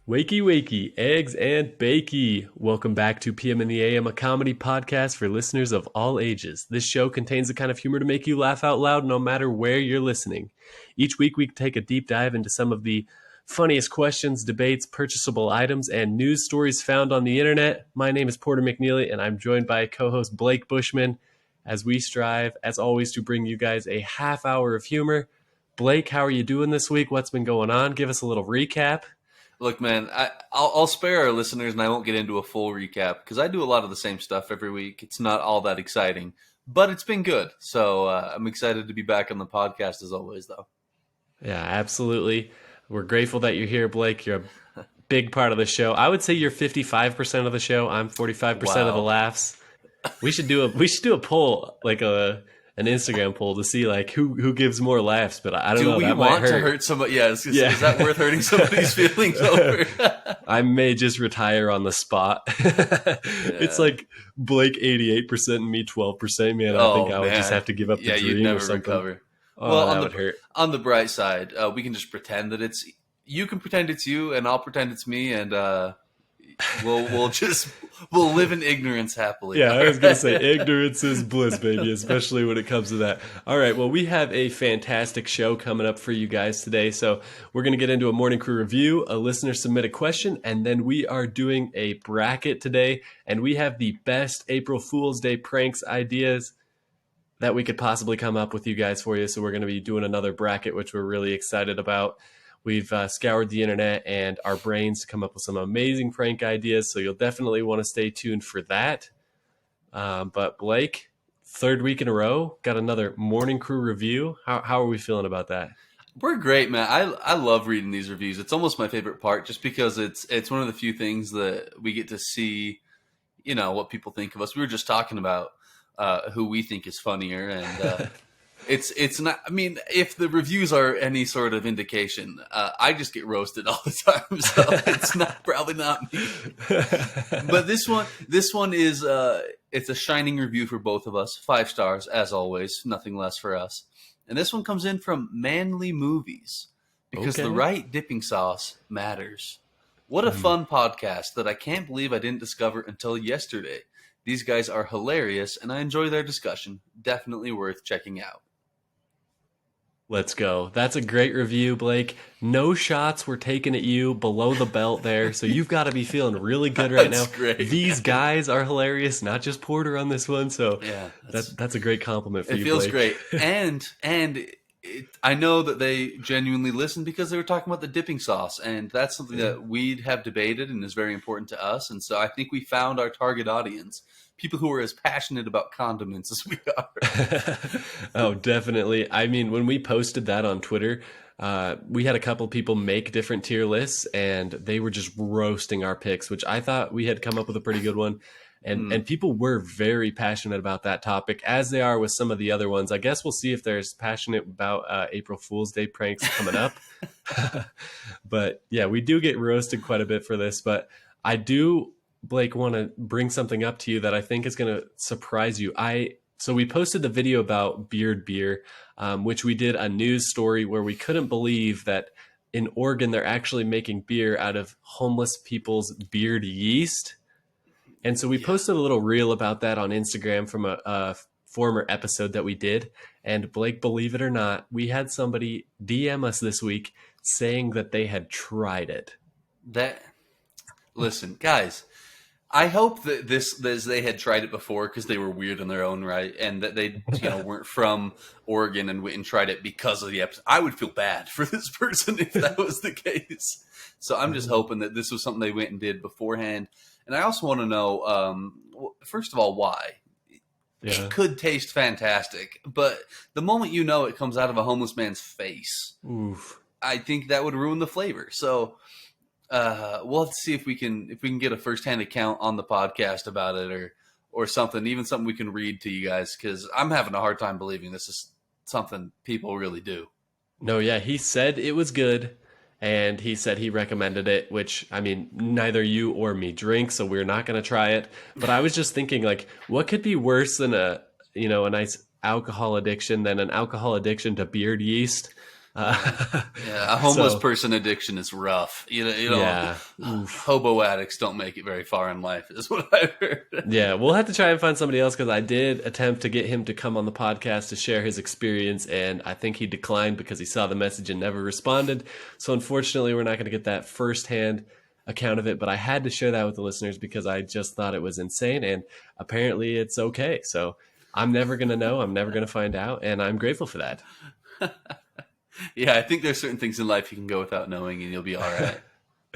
Wakey, wakey, eggs and bakey. Welcome back to PM in the AM, a comedy podcast for listeners of all ages. This show contains the kind of humor to make you laugh out loud no matter where you're listening. Each week, we take a deep dive into some of the funniest questions, debates, purchasable items, and news stories found on the internet. My name is Porter McNeely, and I'm joined by co host Blake Bushman as we strive, as always, to bring you guys a half hour of humor. Blake, how are you doing this week? What's been going on? Give us a little recap. Look, man, I'll spare our listeners and I won't get into a full recap because I do a lot of the same stuff every week. It's not all that exciting, but it's been good. So I'm excited to be back on the podcast as always, though. Yeah, absolutely. We're grateful that you're here, Blake. You're a big part of the show. I would say you're 55% of the show. I'm 45% of the Wow. laughs. We should do a poll, like an Instagram poll to see like who gives more laughs, but I don't Do know. we That might want to hurt. hurt somebody? Yeah, Yeah. Is that worth hurting somebody's feelings over? I may just retire on the spot. It's Yeah. like Blake 88% and me 12%. Man, I think Oh, I would just man. have to give up the Yeah, you'd dream or never something. recover. Oh, Well, that would hurt. on the bright side, we can just pretend that it's you can pretend it's you, and I'll pretend it's me, and we'll live in ignorance happily. Yeah, I was going to say ignorance is bliss, baby, especially when it comes to that. All right, well, we have a fantastic show coming up for you guys today. So we're going to get into a morning crew review, a listener submit a question, and then we are doing a bracket today. And we have the best April Fool's Day pranks ideas that we could possibly come up with you guys for you. So we're going to be doing another bracket, which we're really excited about. We've scoured the internet and our brains to come up with some amazing prank ideas. So you'll definitely want to stay tuned for that. But Blake, third week in a row, got another morning crew review. How are we feeling about that? We're great, man. I love reading these reviews. It's almost my favorite part, just because it's one of the few things that we get to see, what people think of us. We were just talking about who we think is funnier, and it's not. I mean, if the reviews are any sort of indication, I just get roasted all the time, so it's probably not me. But this one is it's a shining review for both of us. 5 stars as always, nothing less for us. And this one comes in from Manly Movies, because Okay. the right dipping sauce matters. What a fun podcast that I can't believe I didn't discover until yesterday. These guys are hilarious, and I enjoy their discussion. Definitely worth checking out. Let's go. That's a great review, Blake. No shots were taken at you below the belt there, so you've got to be feeling really good right now. That's great. These guys are hilarious, not just Porter on this one. So Yeah, that's a great compliment for it you, feels Blake. great. I know that they genuinely listened because they were talking about the dipping sauce, and that's something that we have debated and is very important to us. And so I think we found our target audience, people who are as passionate about condiments as we are. Oh, definitely. I mean, when we posted that on Twitter, we had a couple people make different tier lists, and they were just roasting our picks, which I thought we had come up with a pretty good one. And people were very passionate about that topic, as they are with some of the other ones. I guess we'll see if they're as passionate about April Fool's Day pranks coming up. But yeah, we do get roasted quite a bit for this. But I do, Blake, want to bring something up to you that I think is going to surprise you. So we posted the video about Beard Beer, which we did a news story where we couldn't believe that in Oregon they're actually making beer out of homeless people's beard yeast. And so we posted a little reel about that on Instagram from a former episode that we did. And Blake, believe it or not, we had somebody DM us this week saying that they had tried it. Listen, guys, I hope that this they had tried it before because they were weird in their own right, and that they weren't from Oregon and went and tried it because of the episode. I would feel bad for this person if that was the case. So I'm just hoping that this was something they went and did beforehand. And I also want to know, first of all, why. Yeah. It could taste fantastic, but the moment it comes out of a homeless man's face, Oof. I think that would ruin the flavor. So we'll have to see if we can get a firsthand account on the podcast about it, or something, even something we can read to you guys, because I'm having a hard time believing this is something people really do. No, yeah, he said it was good, and he said he recommended it, which, I mean, neither you or me drink, so we're not going to try it. But I was just thinking, like, what could be worse than a nice alcohol addiction than an alcohol addiction to beard yeast? Yeah, a homeless So person addiction is rough. You know, yeah, oof. hobo addicts don't make it very far in life, is what I've heard. Yeah, we'll have to try and find somebody else because I did attempt to get him to come on the podcast to share his experience, and I think he declined because he saw the message and never responded. So unfortunately, we're not going to get that firsthand account of it. But I had to share that with the listeners because I just thought it was insane, and apparently it's okay. So I'm never going to know. I'm never going to find out, and I'm grateful for that. Yeah, I think there's certain things in life you can go without knowing, and you'll be all right.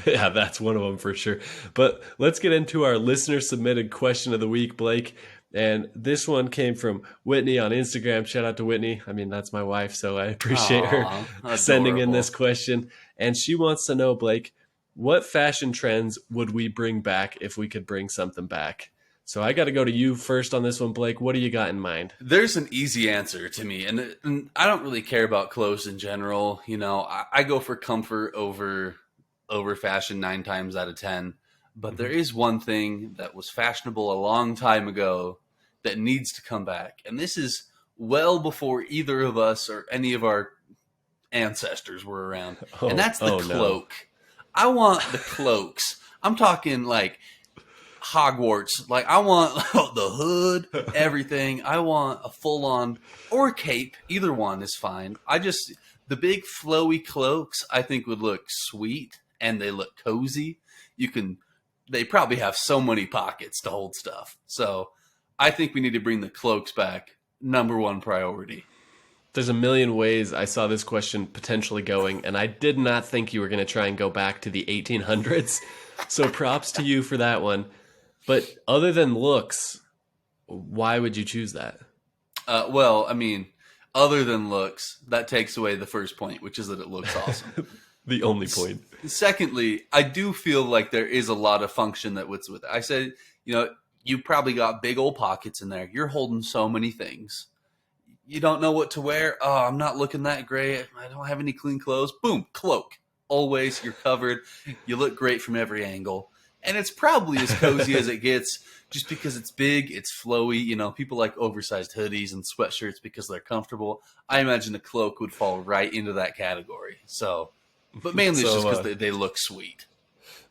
Yeah, that's one of them for sure. But let's get into our listener submitted question of the week, Blake. And this one came from Whitney on Instagram. Shout out to Whitney. I mean, that's my wife, so I appreciate Aw, her sending in adorable. this question. And she wants to know, Blake, what fashion trends would we bring back if we could bring something back? So I got to go to you first on this one, Blake. What do you got in mind? There's an easy answer to me, and I don't really care about clothes in general. You know, I go for comfort over fashion 9 times out of 10. But there is one thing that was fashionable a long time ago that needs to come back, and this is well before either of us or any of our ancestors were around, and that's the cloak. No. I want the cloaks. I'm talking like Hogwarts. Like I want the hood, everything. I want a full-on or cape. Either one is fine. The big flowy cloaks I think would look sweet and they look cozy. They probably have so many pockets to hold stuff. So I think we need to bring the cloaks back. Number one priority. There's a million ways I saw this question potentially going, and I did not think you were going to try and go back to the 1800s. So props to you for that one. But other than looks, why would you choose that? Well, I mean, other than looks, that takes away the first point, which is that it looks awesome. The only point. Secondly, I do feel like there is a lot of function that was with it. I said, you probably got big old pockets in there. You're holding so many things. You don't know what to wear. Oh, I'm not looking that great. I don't have any clean clothes. Boom, cloak. Always, you're covered. You look great from every angle. And it's probably as cozy as it gets just because it's big, it's flowy. People like oversized hoodies and sweatshirts because they're comfortable. I imagine a cloak would fall right into that category. So, but mainly it's just because they look sweet.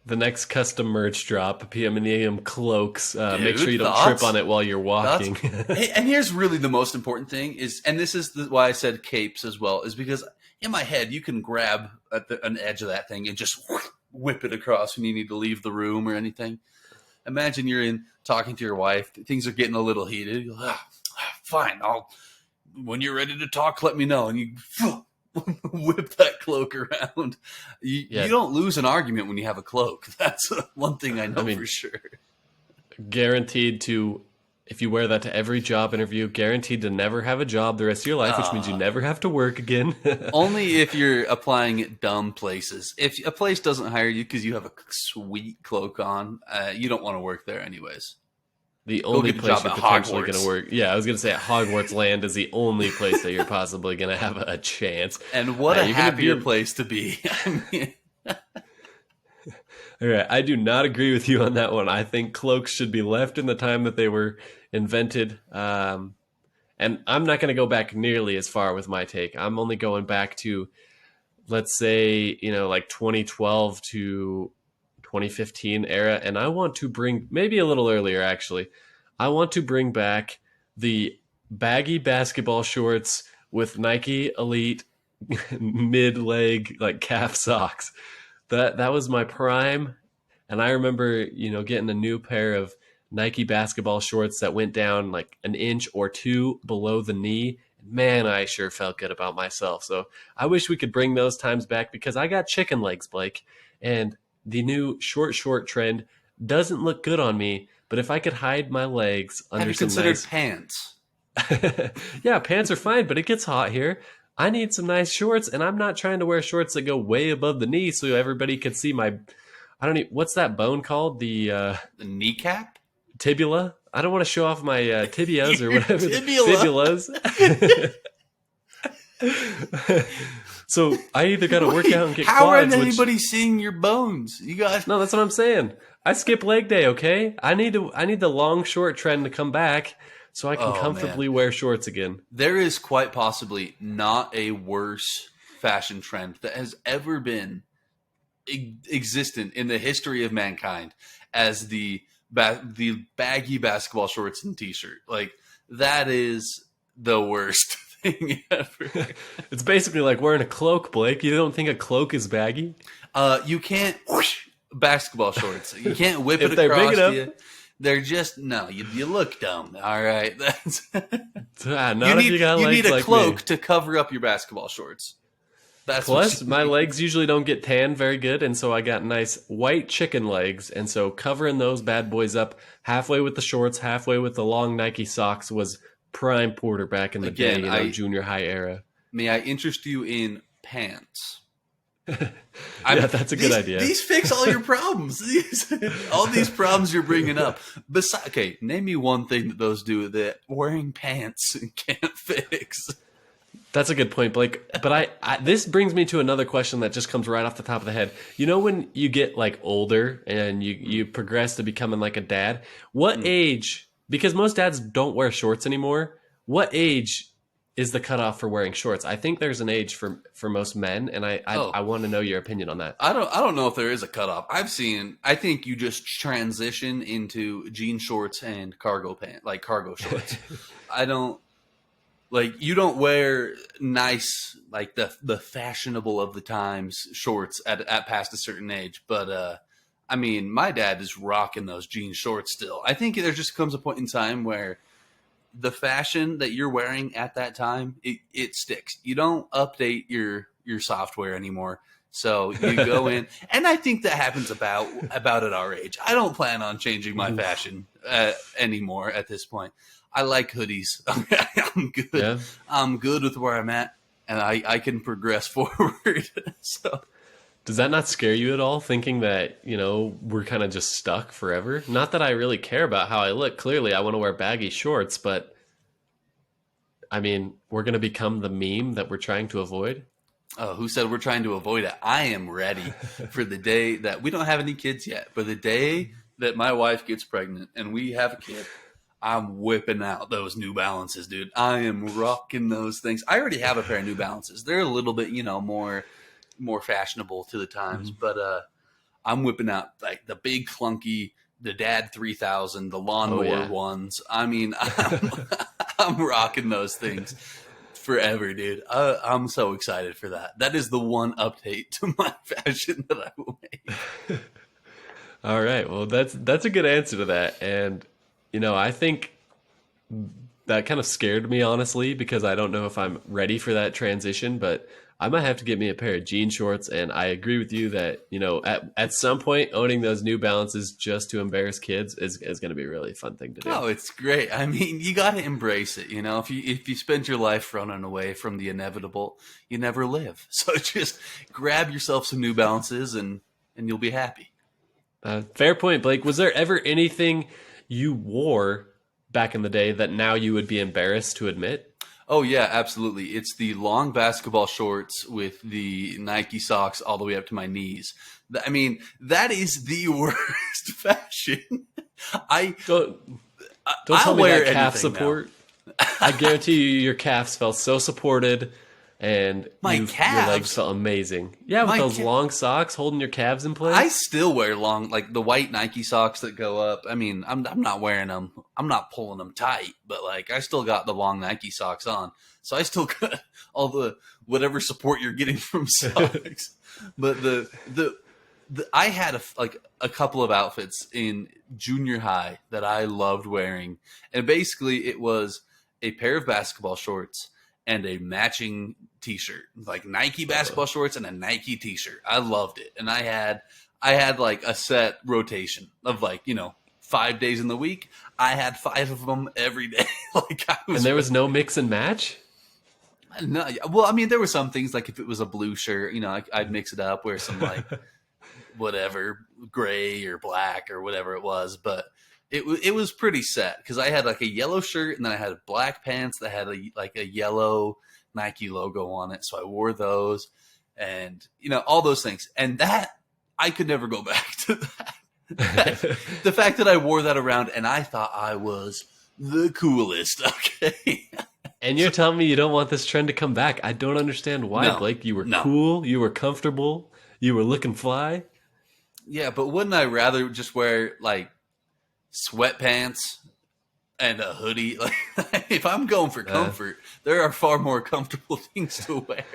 The next custom merch drop, PM cloaks. Make sure you don't trip on it while you're walking. And here's really the most important thing and this is why I said capes as well, is because in my head, you can grab at an edge of that thing and just whip it across when you need to leave the room or anything. Imagine you're talking to your wife. Things are getting a little heated. You go, fine. When you're ready to talk, let me know. And you whip that cloak around. You don't lose an argument when you have a cloak. That's one thing I know for sure. Guaranteed to, if you wear that to every job interview, guaranteed to never have a job the rest of your life, which means you never have to work again. Only if you're applying at dumb places. If a place doesn't hire you because you have a sweet cloak on, you don't want to work there anyways. The only place you're potentially going to work. Yeah, I was going to say at Hogwarts Land is the only place that you're possibly going to have a chance. And what a happier place to be. All right, I do not agree with you on that one. I think cloaks should be left in the time that they were invented. And I'm not going to go back nearly as far with my take. I'm only going back to, let's say, like 2012 to 2015 era. And I want to bring, maybe a little earlier actually, I want to bring back the baggy basketball shorts with Nike Elite mid-leg like calf socks. That was my prime, and I remember getting a new pair of Nike basketball shorts that went down like an inch or two below the knee. Man, I sure felt good about myself. So I wish we could bring those times back because I got chicken legs, Blake, and the new short trend doesn't look good on me. But if I could hide my legs under some Have you considered pants? Yeah, pants are fine, but it gets hot here. I need some nice shorts, and I'm not trying to wear shorts that go way above the knee so everybody can see my, what's that bone called? The kneecap? Tibula? I don't want to show off my tibias or whatever. Tibulas. So I either got to work out and get How quads. How are anybody seeing your bones? You guys. No, that's what I'm saying. I skip leg day, okay? I need the long short trend to come back so I can comfortably wear shorts again. There is quite possibly not a worse fashion trend that has ever been existent in the history of mankind as the baggy basketball shorts and t-shirt. Like, that is the worst thing ever. It's basically like wearing a cloak, Blake. You don't think a cloak is baggy? You can't basketball shorts. You can't whip If it they're across big enough. you. They're just no. You look dumb. All right, that's Not you if need you got you legs need a like cloak me. to cover up your basketball shorts. That's Plus, what my you need. legs usually don't get tanned very good, and so I got nice white chicken legs, and so covering those bad boys up halfway with the shorts, halfway with the long Nike socks was prime Porter back in the Again, day, junior high era. May I interest you in pants? Yeah, that's a good idea. These fix all your problems. All these problems you're bringing up. Okay, name me one thing that those do that wearing pants can't fix. That's a good point, Blake. But this brings me to another question that just comes right off the top of the head. You know, when you get like older and you progress to becoming like a dad, what age, because most dads don't wear shorts anymore, what age is the cutoff for wearing shorts? I think there's an age for most men, and I want to know your opinion on that. I don't know if there is a cutoff. I think you just transition into jean shorts and cargo shorts. You don't wear nice, like the fashionable of the times shorts at past a certain age. But I mean, my dad is rocking those jean shorts still. I think there just comes a point in time where the fashion that you're wearing at that time, it sticks. You don't update your software anymore. So you go in, and I think that happens about at our age. I don't plan on changing my fashion anymore at this point. I like hoodies. I'm good. Yeah. I'm good with where I'm at, and I can progress forward. So, does that not scare you at all, thinking that, you know, we're kind of just stuck forever? Not that I really care about how I look. Clearly, I want to wear baggy shorts, but I mean, we're going to become the meme that we're trying to avoid. Oh, who said we're trying to avoid it? I am ready for the day that we don't have any kids yet, but the day that my wife gets pregnant and we have a kid, I'm whipping out those New Balances, dude. I am rocking those things. I already have a pair of New Balances. They're a little bit, more fashionable to the times, but I'm whipping out like the big clunky, the Dad 3000, the lawnmower ones. I mean, I'm rocking those things forever, dude. I'm so excited for that. That is the one update to my fashion that I will make. All right. Well, that's a good answer to that. And, you know, I think that kind of scared me, honestly, because I don't know if I'm ready for that transition, but I might have to get me a pair of jean shorts. And I agree with you that, you know, at some point, owning those New Balances just to embarrass kids is going to be a really fun thing to do. Oh, it's great. I mean, you got to embrace it. You know, if you spend your life running away from the inevitable, you never live. So just grab yourself some New Balances and you'll be happy. Fair point, Blake. Was there ever anything you wore back in the day that now you would be embarrassed to admit? Oh, yeah, absolutely. It's the long basketball shorts with the Nike socks all the way up to my knees. I mean, that is the worst fashion. Don't tell me that calf support. I guarantee you your calves felt so supported, and your legs felt amazing. Yeah, with those long socks holding your calves in place. I still wear long, like the white Nike socks that go up. I mean, I'm not wearing them. I'm not pulling them tight, but like I still got the long Nike socks on. So I still got all the whatever support you're getting from socks. But I had a couple of outfits in junior high that I loved wearing, and basically it was a pair of basketball shorts and a matching t-shirt, like Nike basketball shorts and a Nike t-shirt. I loved it. And I had like a set rotation of 5 days in the week. I had 5 of them every day. And there was no mix and match? No, well, I mean, there were some things like if it was a blue shirt, I'd mix it up, wear some whatever, gray or black or whatever it was. But it was pretty set because I had like a yellow shirt and then I had black pants that had a yellow Nike logo on it. So I wore those and, all those things. And that, I could never go back to that. The fact that I wore that around and I thought I was the coolest. Okay. And you're telling me you don't want this trend to come back? I don't understand why, No, Blake. You were no. cool, you were comfortable, you were looking fly. Yeah, but wouldn't I rather just wear like sweatpants and a hoodie? Like, if I'm going for comfort, there are far more comfortable things to wear.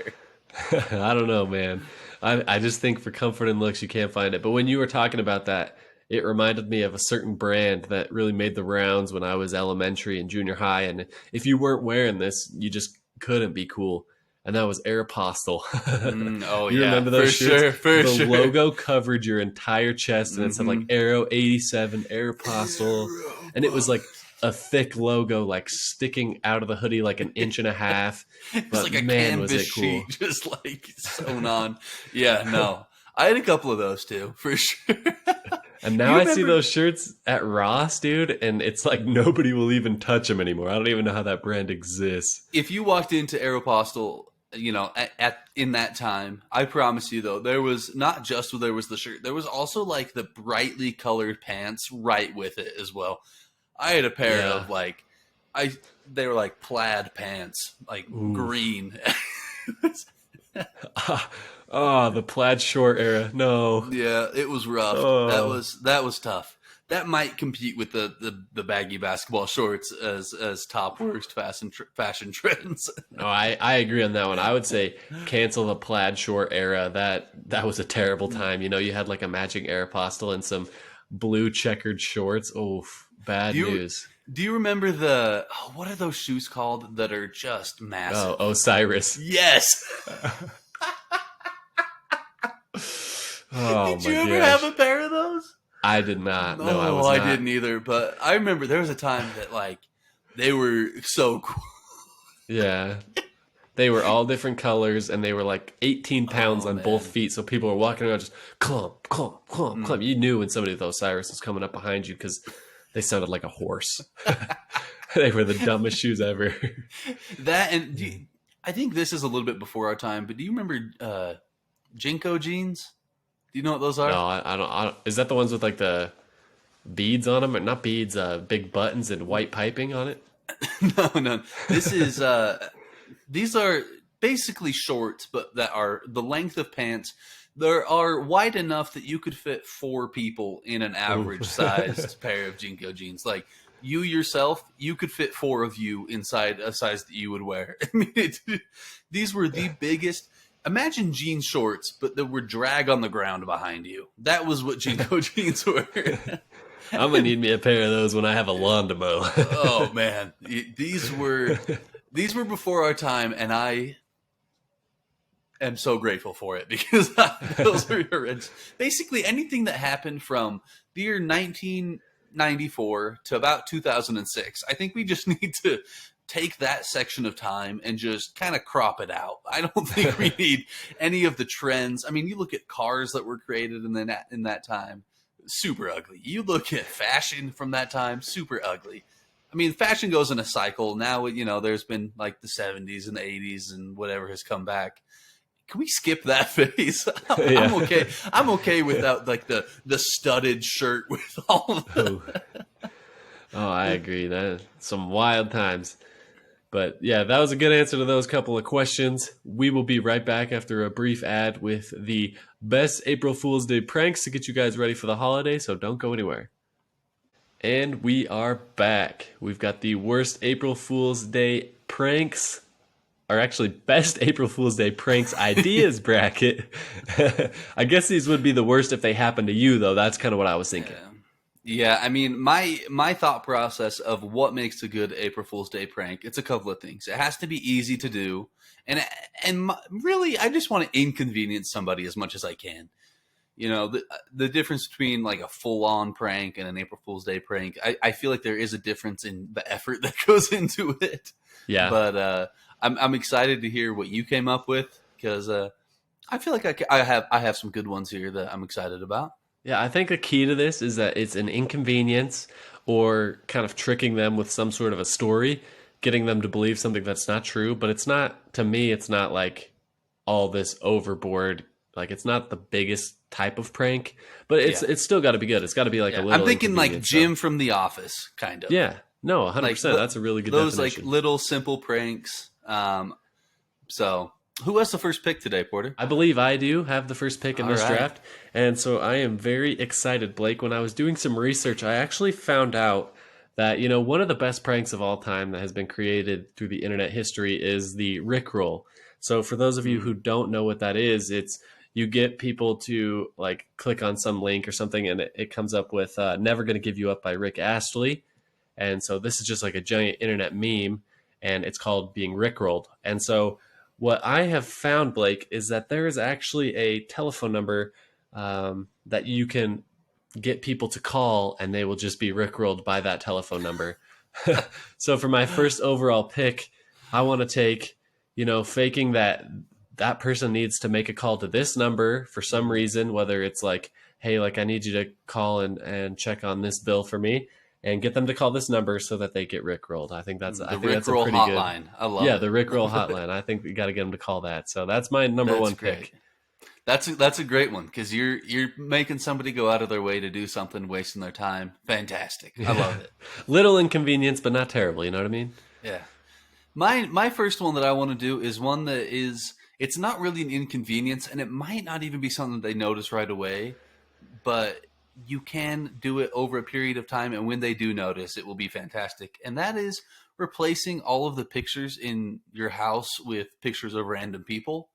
I don't know, man. I just think for comfort and looks, you can't find it. But when you were talking about that, it reminded me of a certain brand that really made the rounds when I was elementary and junior high. And if you weren't wearing this, you just couldn't be cool. And that was Aeropostale. Oh You yeah, remember those for shirts? sure, for The sure. logo covered your entire chest, and it said like Aero 87, Aeropostale, and it was like a thick logo, like sticking out of the hoodie like an inch and a half. It was But like a man, was canvas it cool! sheet, just like sewn on. Yeah, no, I had a couple of those too, for sure. And now You I see remember- those shirts at Ross, dude, and it's like nobody will even touch them anymore. I don't even know how that brand exists. If you walked into Aeropostale, you know, in that time, I promise you though, there was not just there was the shirt, there was also like the brightly colored pants right with it as well. I had a pair Yeah. of like, they were like plaid pants, like green. Oh, the plaid short era. No. Yeah, it was rough. Oh. That was tough. That might compete with the baggy basketball shorts as top worst fashion trends. No, I agree on that one. I would say cancel the plaid short era. That was a terrible time. You know, you had like a matching Aeropostale and some blue checkered shorts. Oh, bad news. Do you remember what are those shoes called that are just massive? Oh, Osiris. Yes. Oh, Did you my ever gosh. have a pair of those? I did not. No, I No, was I not. didn't either. But I remember there was a time that like they were so cool. Yeah. They were all different colors, and they were like 18 pounds on both man. feet. So people were walking around just clump, clump, clump, clump. You knew when somebody with Osiris was coming up behind you because they sounded like a horse. They were the dumbest shoes ever. That and I think this is a little bit before our time. But do you remember Jinko jeans? Do you know what those are? No, I don't. Is that the ones with like the beads on them? Or not beads, big buttons and white piping on it? No. This is these are basically shorts, but that are the length of pants. They are wide enough that you could fit 4 people in an average sized pair of Jinko jeans. Like you yourself, you could fit 4 of you inside a size that you would wear. I mean, these were the biggest. Imagine jean shorts, but that were drag on the ground behind you. That was what Jinko jeans were. I'm gonna need me a pair of those when I have a lawn to mow. Oh man, these were before our time, and I am so grateful for it because those were horrendous. Basically, anything that happened from the year 1994 to about 2006, I think we just need to take that section of time and just kind of crop it out. I don't think we need any of the trends. I mean, you look at cars that were created in that time, super ugly. You look at fashion from that time, super ugly. I mean, fashion goes in a cycle. Now, you know, there's been like the 70s and the 80s and whatever has come back. Can we skip that phase? I'm okay. I'm okay without like the studded shirt with all of the... Oh, I agree. That some wild times. But yeah, that was a good answer to those couple of questions. We will be right back after a brief ad with the best April Fool's Day pranks to get you guys ready for the holiday, so don't go anywhere. And we are back. We've got the worst April Fool's Day pranks, or actually best April Fool's Day pranks ideas bracket. I guess these would be the worst if they happen to you, though. That's kind of what I was thinking. Yeah, I mean, my thought process of what makes a good April Fool's Day prank, it's a couple of things. It has to be easy to do, and really, I just want to inconvenience somebody as much as I can. You know, the difference between like a full-on prank and an April Fool's Day prank, I feel like there is a difference in the effort that goes into it. Yeah. But I'm excited to hear what you came up with because I feel like I have some good ones here that I'm excited about. Yeah, I think the key to this is that it's an inconvenience or kind of tricking them with some sort of a story, getting them to believe something that's not true. But it's not, to me, it's not like all this overboard. Like, it's not the biggest type of prank, but it's still got to be good. It's got to be like a little. I'm thinking like inconvenience, Jim from The Office, kind of. Yeah, No, Like 100%. That's a really good those like definition. little simple pranks. So who has the first pick today, Porter? I believe I do have the first pick in All this right. draft. And so I am very excited, Blake. When I was doing some research, I actually found out that, one of the best pranks of all time that has been created through the internet history is the Rickroll. So for those of you Mm. who don't know what that is, it's you get people to like click on some link or something and it comes up with Never Gonna Give You Up by Rick Astley. And so this is just like a giant internet meme, and it's called being rickrolled. And so what I have found, Blake, is that there is actually a telephone number that you can get people to call, and they will just be rickrolled by that telephone number. So for my first overall pick, I want to take, faking that person needs to make a call to this number for some Mm. reason, whether it's like, hey, like I need you to call and check on this bill for me, and get them to call this number so that they get rickrolled. I The think that's a Rickroll pretty good. hotline. I love Yeah, the it. Rickroll hotline. I think we got to get them to call that. So that's my number That's one great. pick. That's a great one because you're making somebody go out of their way to do something, wasting their time. Fantastic. I Yeah. love it. Little inconvenience, but not terrible. You know what I mean? Yeah. My first one that I want to do is one that is it's not really an inconvenience, and it might not even be something they notice right away, but you can do it over a period of time, and when they do notice, it will be fantastic. And that is replacing all of the pictures in your house with pictures of random people.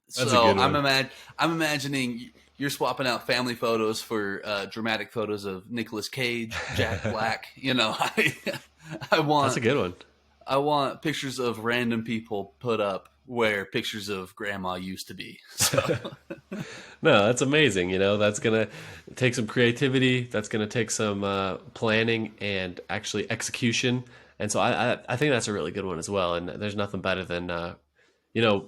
That's a So good one. I'm imagining you're swapping out family photos for dramatic photos of Nicolas Cage, Jack Black. I That's a want good one. I want pictures of random people put up where pictures of grandma used to be. So No, that's amazing. That's gonna take some creativity. That's gonna take some planning and actually execution. And so I think that's a really good one as well. And there's nothing better than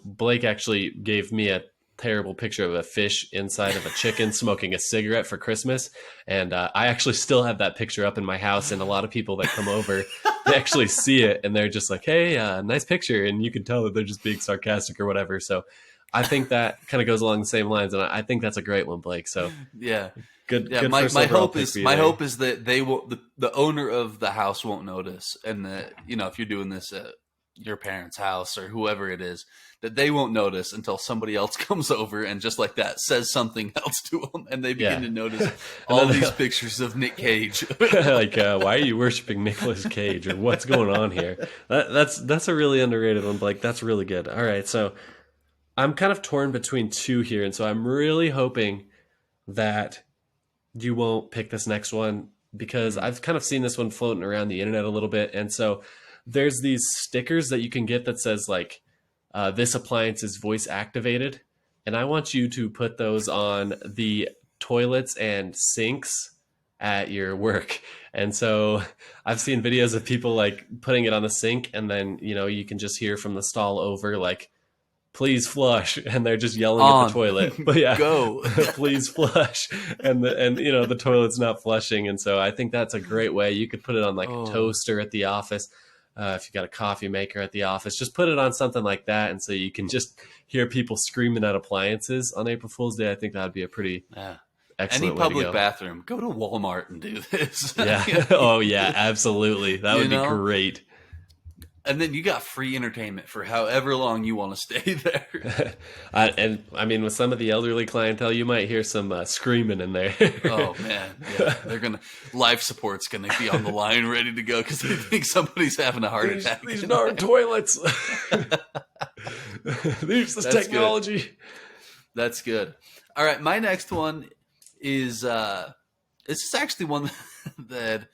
Blake actually gave me a terrible picture of a fish inside of a chicken smoking a cigarette for Christmas. And I actually still have that picture up in my house. And a lot of people that come over, they actually see it and they're just like, hey, nice picture. And you can tell that they're just being sarcastic or whatever. So I think that kind of goes along the same lines. And I think that's a great one, Blake. So yeah. good, Yeah, good my, first my overall hope pick is for you my there. hope is that they will the owner of the house won't notice, and that if you're doing this at your parents' house or whoever it is, that they won't notice until somebody else comes over and just like that says something else to them, and they begin Yeah. to notice And all then these pictures of Nick Cage. like, why are you worshiping Nicolas Cage or what's going on here? That's a really underrated one, Blake. That's really good. All right, so I'm kind of torn between two here, and so I'm really hoping that you won't pick this next one because Mm. I've kind of seen this one floating around the internet a little bit, and so there's these stickers that you can get that says like this appliance is voice activated, and I want you to put those on the toilets and sinks at your work. And so I've seen videos of people like putting it on the sink, and then you can just hear from the stall over like, please flush, and they're just yelling at the On toilet. But yeah, go. please flush, and the toilet's not flushing. And so I think that's a great way. You could put it on like a Oh, toaster at the office. If you got a coffee maker at the office, just put it on something like that, and so you can just hear people screaming at appliances on April Fool's Day. I think that would be a pretty yeah. Any excellent way to public go. bathroom, go to Walmart and do this. Yeah. Oh yeah, absolutely. That you would be know, great. and then you got free entertainment for however long you want to stay there. And I mean, with some of the elderly clientele, you might hear some screaming in there. Oh man, yeah, they're gonna life support's gonna be on the line, ready to go because they think somebody's having a heart attack. These darn toilets. These this That's technology. That's good. All right, my next one is this is actually one that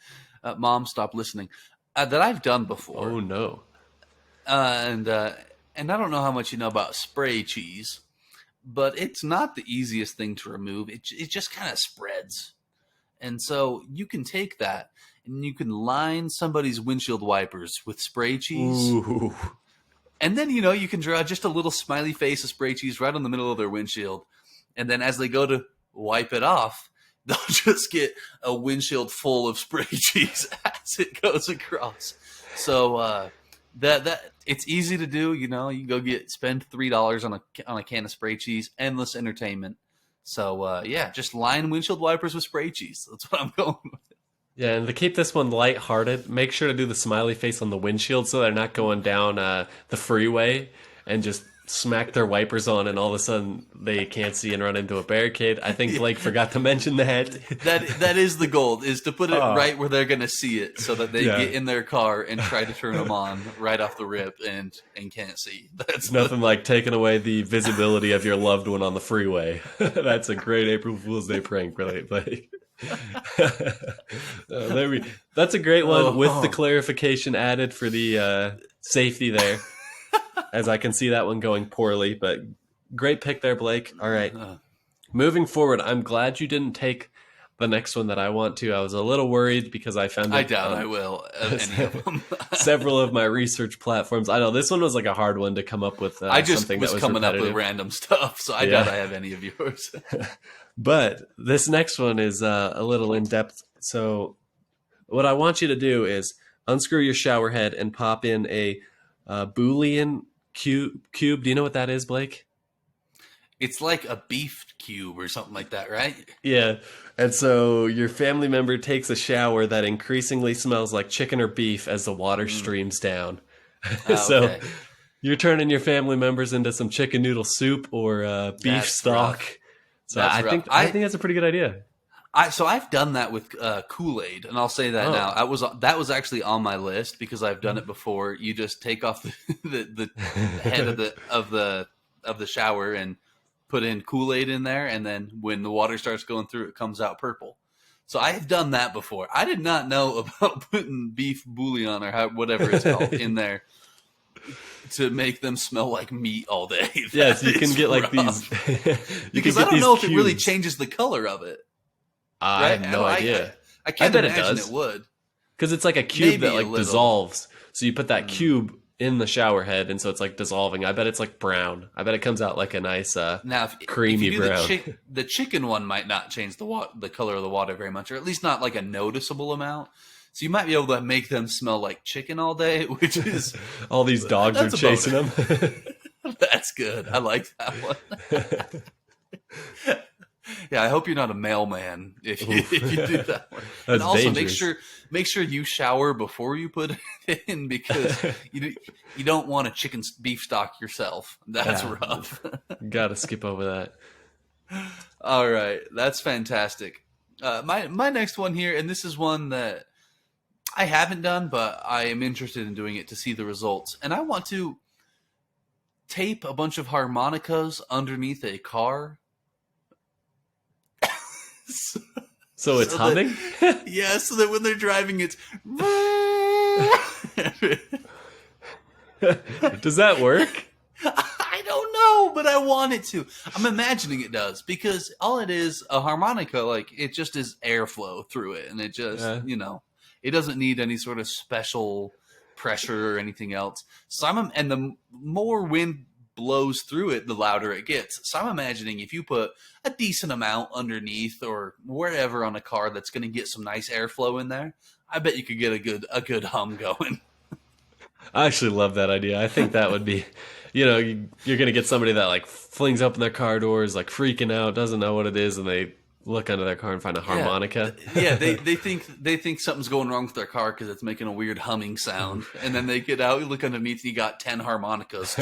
Mom stopped listening that I've done before. Oh no. And I don't know how much you know about spray cheese, but it's not the easiest thing to remove. It just kind of spreads, and so you can take that and you can line somebody's windshield wipers with spray cheese, Ooh. and then you can draw just a little smiley face of spray cheese right on the middle of their windshield, and then as they go to wipe it off, they'll just get a windshield full of spray cheese as it goes across. So that it's easy to do. You can go spend $3 on a can of spray cheese. Endless entertainment. So yeah, just line windshield wipers with spray cheese. That's what I'm going with. Yeah, and to keep this one lighthearted, make sure to do the smiley face on the windshield so they're not going down the freeway and just smack their wipers on and all of a sudden they can't see and run into a barricade. I think Blake forgot to mention that. That is the goal, is to put it Oh. right where they're going to see it, so that they Yeah. get in their car and try to turn them on right off the rip and can't see. That's Nothing like taking away the visibility of your loved one on the freeway. That's a great April Fool's Day prank, really, Blake. That's a great one with the clarification added for the safety there, as I can see that one going poorly, but great pick there, Blake. All right. Moving forward, I'm glad you didn't take the next one that I want to. I was a little worried because I found it, I doubt I will any of them. several of my research platforms. I know this one was like a hard one to come up with. I just something was that was coming up repetitive. with random stuff, so I doubt I have any of yours. But this next one is a little in depth. So, what I want you to do is unscrew your shower head and pop in a Boolean cube. Do you know what that is, Blake? It's like a beef cube or something like that, right? Yeah. And so your family member takes a shower that increasingly smells like chicken or beef as the water streams down. So Okay. you're turning your family members into some chicken noodle soup or beef That's stock. rough. So That's I rough. think that's a pretty good idea. So I've done that with Kool-Aid, and I'll say that now. That was actually on my list because I've done it before. You just take off the head of the shower and put in Kool-Aid in there, and then when the water starts going through, it comes out purple. So I have done that before. I did not know about putting beef bouillon or whatever it's called in there to make them smell like meat all day. Yes, you That can is get like rough. these. Because I don't know if it really changes the color of it. I have no idea. I can't bet it imagine does. it would. Because it's like a cube Maybe that a like little. dissolves. So you put that cube in the shower head, and so it's like dissolving. I bet it's like brown. I bet it comes out like a nice Now, creamy if you do brown. the chicken one might not change the color of the water very much, or at least not like a noticeable amount. So you might be able to make them smell like chicken all day, which is All these dogs are That's a chasing them. that's good. I like that one. Yeah, I hope you're not a mailman if you do that one. That's And also dangerous. make sure you shower before you put it in, because you don't want a beef stock yourself. That's Yeah. rough. Gotta skip over that. All right, that's fantastic. My next one here, and this is one that I haven't done, but I am interested in doing it to see the results. And I want to tape a bunch of harmonicas underneath a car. So it's So humming? Yeah, so that when they're driving, it's. Does that work? I don't know, but I want it to. I'm imagining it does, because all it is, a harmonica, like, it just is airflow through it, and it just, it doesn't need any sort of special pressure or anything else. So and the more wind blows through it, the louder it gets. So I'm imagining if you put a decent amount underneath or wherever on a car that's going to get some nice airflow in there, I bet you could get a good hum going. I actually love that idea. I think that would be, you're going to get somebody that like flings open their car doors, like freaking out, doesn't know what it is, and they look under their car and find a harmonica. Yeah, they think something's going wrong with their car because it's making a weird humming sound, and then they get out, you look underneath, and you got 10 harmonicas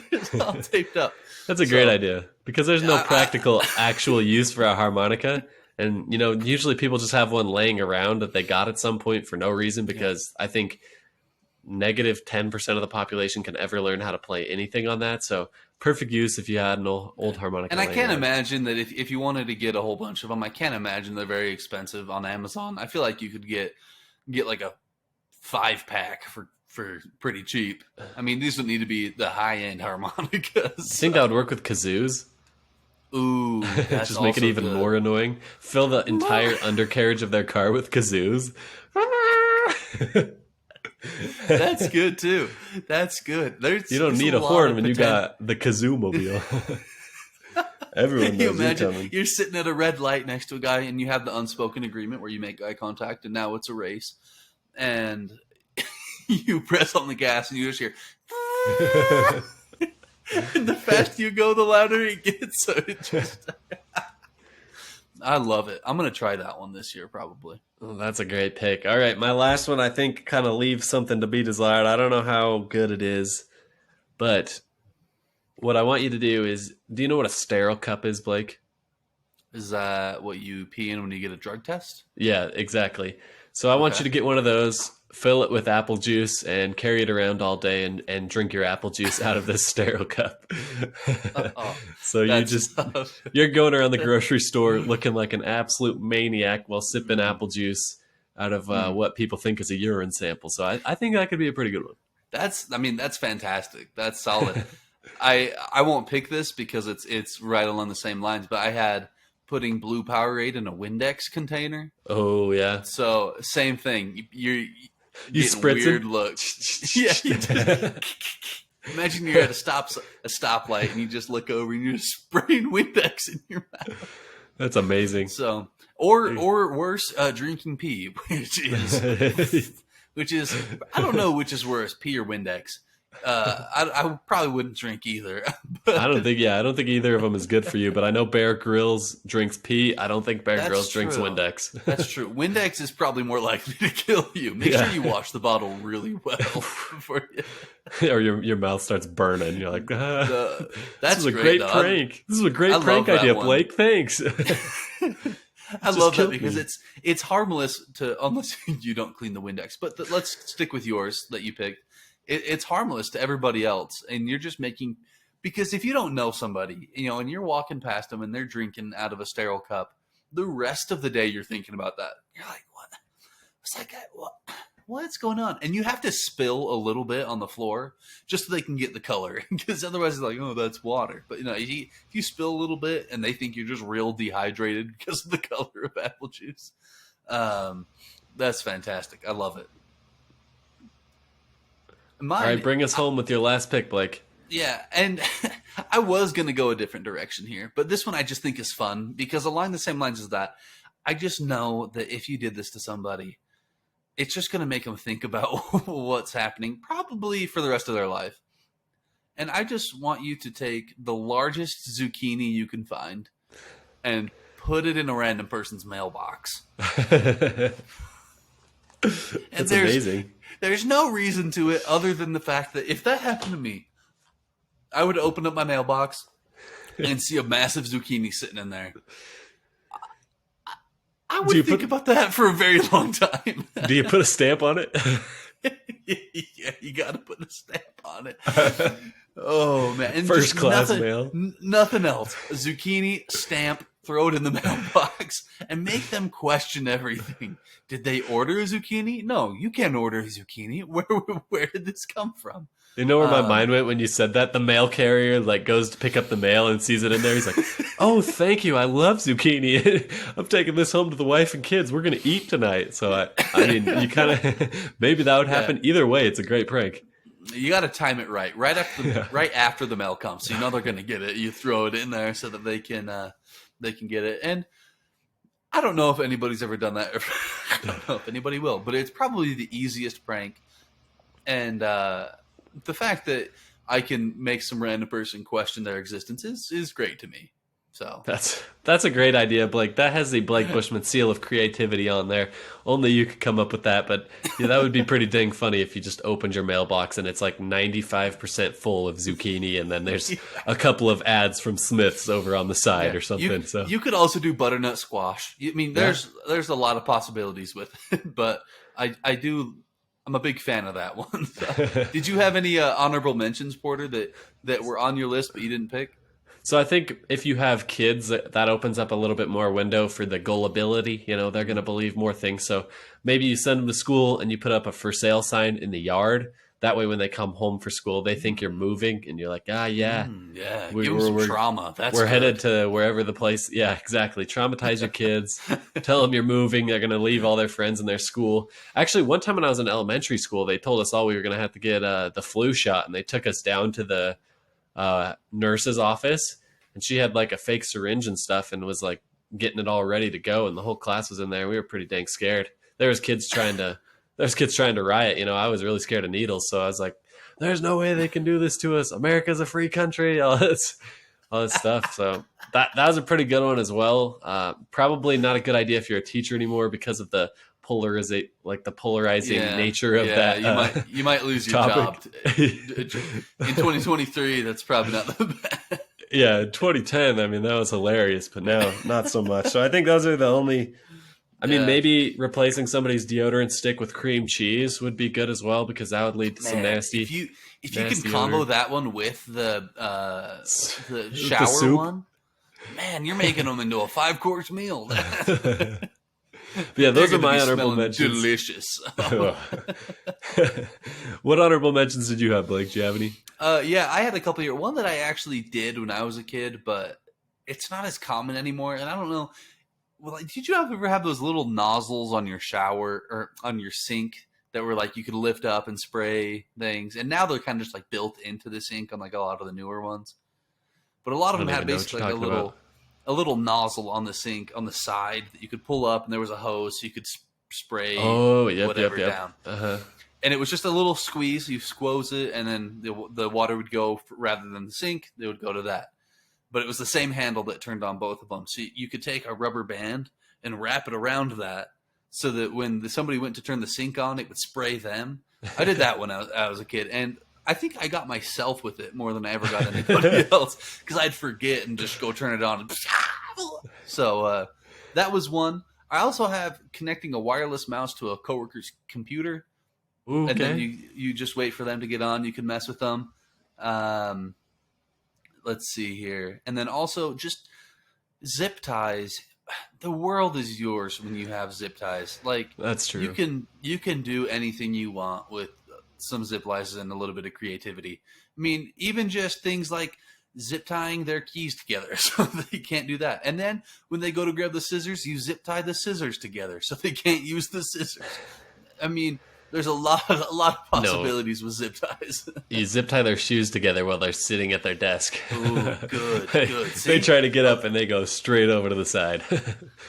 just all taped up. That's a great idea, because there's no practical actual use for a harmonica. And, usually people just have one laying around that they got at some point for no reason, because I think negative 10% of the population can ever learn how to play anything on that. So perfect use if you had an old harmonica. And I laying can't around. imagine that if you wanted to get a whole bunch of them, I can't imagine they're very expensive on Amazon. I feel like you could get like a 5-pack for pretty cheap. I mean, these would need to be the high-end harmonicas. I think that would work with kazoos. Ooh, that's Just make it also even good. more annoying. Fill the entire undercarriage of their car with kazoos. That's good too. That's good. You don't need a horn when you got the kazoo mobile. Everyone Can you knows you're imagine coming. you're sitting at a red light next to a guy, and you have the unspoken agreement where you make eye contact, and now it's a race, and you press on the gas, and you just hear. And the faster you go, the louder it gets. So it just. I love it. I'm gonna try that one this year probably. Oh, that's a great pick. All right, my last one I think kind of leaves something to be desired. I don't know how good it is, but what I want you to do is, do you know what a sterile cup is, Blake? Is that what you pee in when you get a drug test? Yeah, exactly. So I want Okay. you to get one of those, fill it with apple juice, and carry it around all day and drink your apple juice out of this sterile cup. Oh, So that's tough. you're going around the grocery store looking like an absolute maniac while sipping Mm, apple juice out of mm. what people think is a urine sample. So I think that could be a pretty good one. I mean, that's fantastic. That's solid. I won't pick this because it's right along the same lines, but I had putting blue Powerade in a Windex container. Oh yeah, So same thing. You're you getting spritzing. weird looks. Yeah. Imagine you're at a stoplight and you just look over and you're just spraying Windex in your mouth. That's amazing. So or worse, drinking pee, which is I don't know which is worse, pee or Windex. I probably wouldn't drink either. I don't But think, yeah, I don't think either of them is good for you. But I know Bear Grylls drinks pee. I don't think Bear that's Grylls drinks true. Windex. That's true. Windex is probably more likely to kill you. Make Yeah. sure you wash the bottle really well before you. Or your mouth starts burning. You're like, this That's is a great, great though. prank. This is a great I prank love that idea, one. Blake. Thanks. I Just love that killed because me. it's harmless to unless you don't clean the Windex. But let's stick with yours that you picked. It's harmless to everybody else, and you're just making because if you don't know somebody, and you're walking past them and they're drinking out of a sterile cup, the rest of the day you're thinking about that. You're like, what? What's that guy? What's going on? And you have to spill a little bit on the floor just so they can get the color, because otherwise it's like, oh, that's water. But if you spill a little bit and they think you're just real dehydrated because of the color of apple juice, that's fantastic. I love it. All Mine, right, bring us home with your last pick, Blake. yeah, and I was going to go a different direction here, but this one I just think is fun because along the same lines as that, I just know that if you did this to somebody, it's just going to make them think about what's happening probably for the rest of their life. And I just want you to take the largest zucchini you can find and put it in a random person's mailbox. That's And amazing. there's no reason to it other than the fact that if that happened to me, I would open up my mailbox and see a massive zucchini sitting in there. I Do you would think put- about that for a very long time. Do you put a stamp on it? Yeah, you got to put a stamp on it. Oh man! And First just class nothing, mail. Nothing else. A zucchini stamp. Throw it in the mailbox and make them question everything. Did they order a zucchini? No, you can't order a zucchini. Where did this come from? You know where my mind went when you said that? The mail carrier goes to pick up the mail and sees it in there. He's like, "Oh, thank you. I love zucchini. I'm taking this home to the wife and kids. We're gonna eat tonight." So I mean, you kind of maybe that would happen. Either way, it's a great prank. You got to time it right after the mail comes. So you know they're going to get it. You throw it in there so that they can get it. And I don't know if anybody's ever done that. I don't know if anybody will, but it's probably the easiest prank. And the fact that I can make some random person question their existence is great to me. So That's a great idea, Blake. That has the Blake Bushman seal of creativity on there. Only you could come up with that, but yeah, that would be pretty dang funny if you just opened your mailbox and it's like 95% full of zucchini, and then there's a couple of ads from Smith's over on the side or something. You could also do butternut squash. I mean, there's a lot of possibilities with it, but I'm a big fan of that one. So, did you have any honorable mentions, Porter, that were on your list but you didn't pick? So I think if you have kids, that opens up a little bit more window for the gullibility. They're going to believe more things. So maybe you send them to school and you put up a for sale sign in the yard. That way, when they come home for school, they think you're moving, and you're like, yeah. Yeah, give them some trauma. We're headed to wherever the place. Yeah, exactly. Traumatize your kids. Tell them you're moving. They're going to leave all their friends in their school. Actually, one time when I was in elementary school, they told us all we were going to have to get the flu shot, and they took us down to the nurse's office, and she had like a fake syringe and stuff and was like getting it all ready to go, and the whole class was in there. We were pretty dang scared. There's kids trying to riot. I was really scared of needles, so I was like, there's no way they can do this to us. America's a free country. All this. all this stuff. So that was a pretty good one as well. Probably not a good idea if you're a teacher anymore because of the polarizing nature of that. You might lose your topic. job in 2023. That's probably not the best. Yeah, in 2010, I mean, that was hilarious, but now not so much. So I think those are the only. I mean, maybe replacing somebody's deodorant stick with cream cheese would be good as well, because that would lead to some nasty. If you can combo that one with the shower one, man, you're making them into a 5-course meal. Yeah, those are my honorable mentions. Delicious. What honorable mentions did you have, Blake? Do you have any? Yeah, I had a couple here. One that I actually did when I was a kid, but it's not as common anymore. And I don't know. Well, did you ever have those little nozzles on your shower or on your sink that were like you could lift up and spray things? And now they're kind of just like built into the sink on like a lot of the newer ones. But a lot of them had basically like a little nozzle on the sink on the side that you could pull up, and there was a hose so you could spray whatever down. Uh-huh. And it was just a little squeeze. You squoze it, and then the water would go, rather than the sink, they would go to that. But it was the same handle that turned on both of them. So you could take a rubber band and wrap it around that so that when somebody went to turn the sink on, it would spray them. I did that when I was a kid. And I think I got myself with it more than I ever got anybody else, because I'd forget and just go turn it on. So that was one. I also have connecting a wireless mouse to a coworker's computer. Ooh, okay. And then you just wait for them to get on. You can mess with them. Let's see here. And then also just zip ties. The world is yours when you have zip ties. Like, that's true. You can do anything you want with some zip ties and a little bit of creativity. I mean, even just things like zip tying their keys together so they can't do that. And then when they go to grab the scissors, you zip tie the scissors together so they can't use the scissors. I mean, there's a lot of possibilities with zip ties. You zip tie their shoes together while they're sitting at their desk. Ooh, good. They try to get up and they go straight over to the side.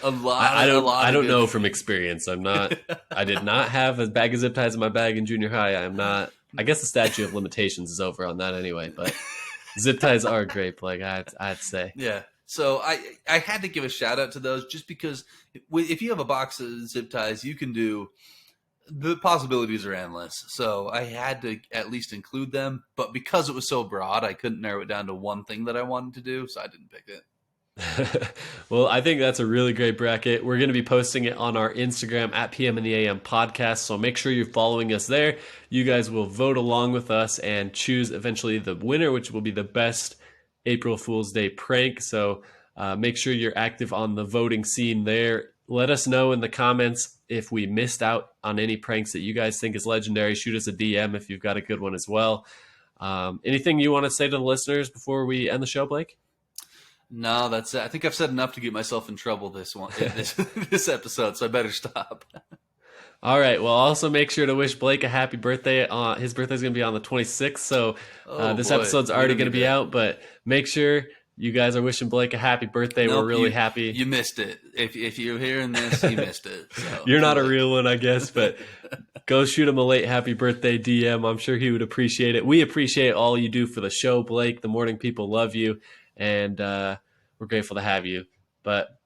I don't know from experience. I did not have a bag of zip ties in my bag in junior high. I guess the statute of limitations is over on that anyway, but zip ties are great, Blake, I'd say. Yeah. So I had to give a shout out to those, just because if you have a box of zip ties, you can do. The possibilities are endless. So I had to at least include them. But because it was so broad, I couldn't narrow it down to one thing that I wanted to do. So I didn't pick it. Well, I think that's a really great bracket. We're going to be posting it on our Instagram at PM in the AM podcast. So make sure you're following us there. You guys will vote along with us and choose eventually the winner, which will be the best April Fool's Day prank. So make sure you're active on the voting scene there. Let us know in the comments if we missed out on any pranks that you guys think is legendary. Shoot us a DM if you've got a good one as well. Anything you want to say to the listeners before we end the show, Blake? No, that's it. I think I've said enough to get myself in trouble this this episode, so I better stop. All right. Well, also make sure to wish Blake a happy birthday. His birthday's going to be on the 26th, so this episode's already going to be out, but make sure you guys are wishing Blake a happy birthday. Nope, we're really happy. You missed it. If you're hearing this, you missed it. So. You're not a real one, I guess, but go shoot him a late happy birthday DM. I'm sure he would appreciate it. We appreciate all you do for the show, Blake. The morning people love you, and we're grateful to have you. But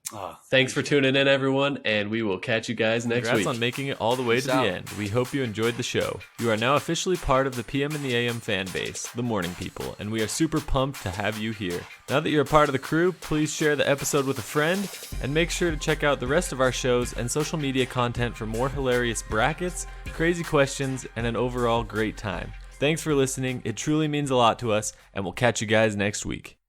thanks for tuning in, everyone, and we will catch you guys next week. Congrats on making it all the way to the end. We hope you enjoyed the show. You are now officially part of the PM in the AM fan base, the morning people, and we are super pumped to have you here. Now that you're a part of the crew, please share the episode with a friend, and make sure to check out the rest of our shows and social media content for more hilarious brackets, crazy questions, and an overall great time. Thanks for listening. It truly means a lot to us, and we'll catch you guys next week.